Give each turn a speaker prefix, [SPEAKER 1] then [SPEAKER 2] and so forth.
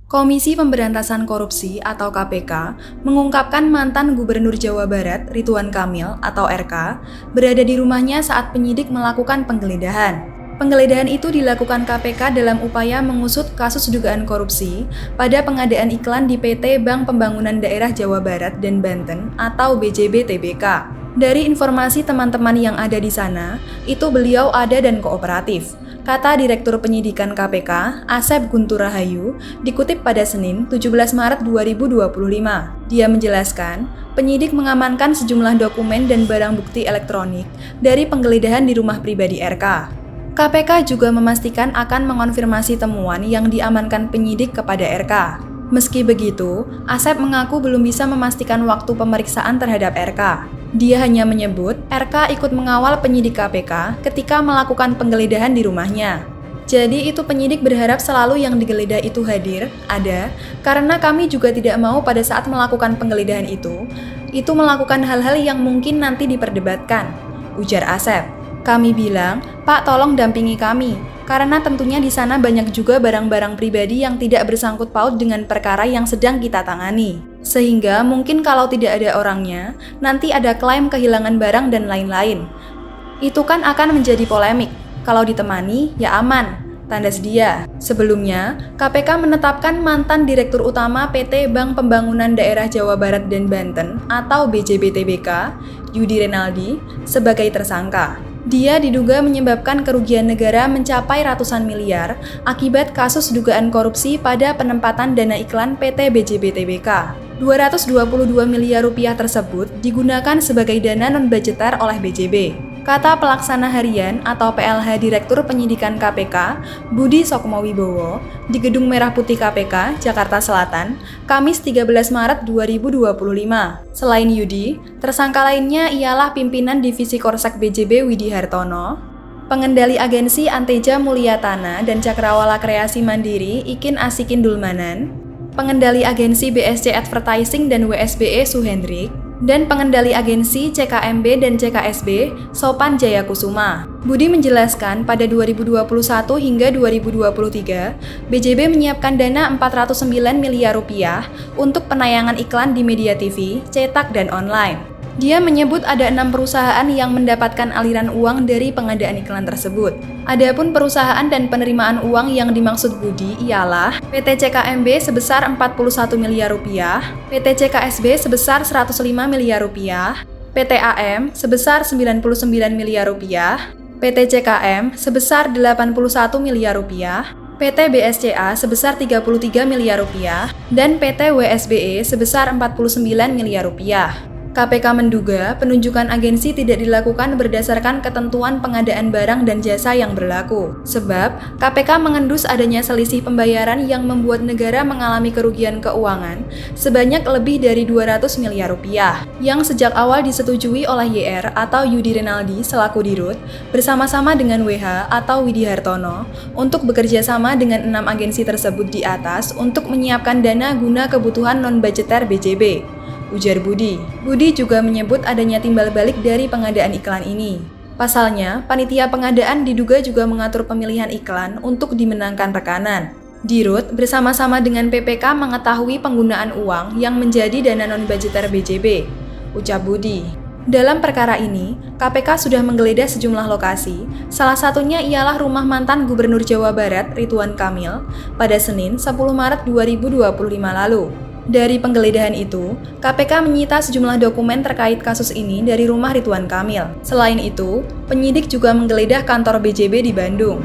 [SPEAKER 1] Komisi Pemberantasan Korupsi atau KPK mengungkapkan mantan Gubernur Jawa Barat Ridwan Kamil atau RK berada di rumahnya saat penyidik melakukan penggeledahan. Penggeledahan itu dilakukan KPK dalam upaya mengusut kasus dugaan korupsi pada pengadaan iklan di PT Bank Pembangunan Daerah Jawa Barat dan Banten atau BJB Tbk. Dari informasi teman-teman yang ada di sana, itu beliau ada dan kooperatif, kata Direktur Penyidikan KPK, Asep Guntur Rahayu, dikutip pada Senin, 17 Maret 2025. Dia menjelaskan, penyidik mengamankan sejumlah dokumen dan barang bukti elektronik dari penggeledahan di rumah pribadi RK. KPK juga memastikan akan mengonfirmasi temuan yang diamankan penyidik kepada RK. Meski begitu, Asep mengaku belum bisa memastikan waktu pemeriksaan terhadap RK. Dia hanya menyebut RK ikut mengawal penyidik KPK ketika melakukan penggeledahan di rumahnya. Jadi itu penyidik berharap selalu yang digeledah itu hadir, ada, karena kami juga tidak mau pada saat melakukan penggeledahan itu melakukan hal-hal yang mungkin nanti diperdebatkan, ujar Asep. Kami bilang, Pak tolong dampingi kami, karena tentunya di sana banyak juga barang-barang pribadi yang tidak bersangkut paut dengan perkara yang sedang kita tangani. Sehingga mungkin kalau tidak ada orangnya, nanti ada klaim kehilangan barang dan lain-lain. Itu kan akan menjadi polemik. Kalau ditemani, ya aman, tandas dia. Sebelumnya, KPK menetapkan mantan Direktur Utama PT Bank Pembangunan Daerah Jawa Barat dan Banten atau BJB Tbk, Yudi Renaldi, sebagai tersangka. Dia diduga menyebabkan kerugian negara mencapai ratusan miliar akibat kasus dugaan korupsi pada penempatan dana iklan PT BJB Tbk. 222 miliar rupiah tersebut digunakan sebagai dana non-budgeter oleh BJB. Kata Pelaksana Harian atau PLH Direktur Penyidikan KPK, Budi Sokmowibowo, di Gedung Merah Putih KPK, Jakarta Selatan, Kamis 13 Maret 2025. Selain Yudi, tersangka lainnya ialah pimpinan Divisi Korsek BJB Widi Hartono, pengendali agensi Anteja Mulyatana dan Cakrawala Kreasi Mandiri Ikin Asikin Dulmanan, pengendali agensi BSC Advertising dan WSBE Suhendrik, dan pengendali agensi CKMB dan CKSB Sopan Jayakusuma. Budi menjelaskan pada 2021 hingga 2023, BJB menyiapkan dana 409 miliar rupiah untuk penayangan iklan di media TV, cetak, dan online. Dia menyebut ada 6 perusahaan yang mendapatkan aliran uang dari pengadaan iklan tersebut. Adapun perusahaan dan penerimaan uang yang dimaksud Budi ialah PT CKMB sebesar 41 miliar rupiah, PT CKSB sebesar 105 miliar rupiah, PT AM sebesar 99 miliar rupiah, PT CKM sebesar 81 miliar rupiah, PT BSCA sebesar 33 miliar rupiah, dan PT WSBE sebesar 49 miliar rupiah. KPK menduga penunjukan agensi tidak dilakukan berdasarkan ketentuan pengadaan barang dan jasa yang berlaku. Sebab, KPK mengendus adanya selisih pembayaran yang membuat negara mengalami kerugian keuangan sebanyak lebih dari 200 miliar rupiah, yang sejak awal disetujui oleh YR atau Yudi Renaldi selaku Dirut, bersama-sama dengan WH atau Widi Hartono, untuk bekerja sama dengan 6 agensi tersebut di atas untuk menyiapkan dana guna kebutuhan non-budgeter BJB. Ujar Budi. Budi juga menyebut adanya timbal balik dari pengadaan iklan ini. Pasalnya, panitia pengadaan diduga juga mengatur pemilihan iklan untuk dimenangkan rekanan. Dirut bersama-sama dengan PPK mengetahui penggunaan uang yang menjadi dana non-budgeter BJB, ucap Budi. Dalam perkara ini, KPK sudah menggeledah sejumlah lokasi, salah satunya ialah rumah mantan Gubernur Jawa Barat Ridwan Kamil pada Senin 10 Maret 2025 lalu. Dari penggeledahan itu, KPK menyita sejumlah dokumen terkait kasus ini dari rumah Ridwan Kamil. Selain itu, penyidik juga menggeledah kantor BJB di Bandung.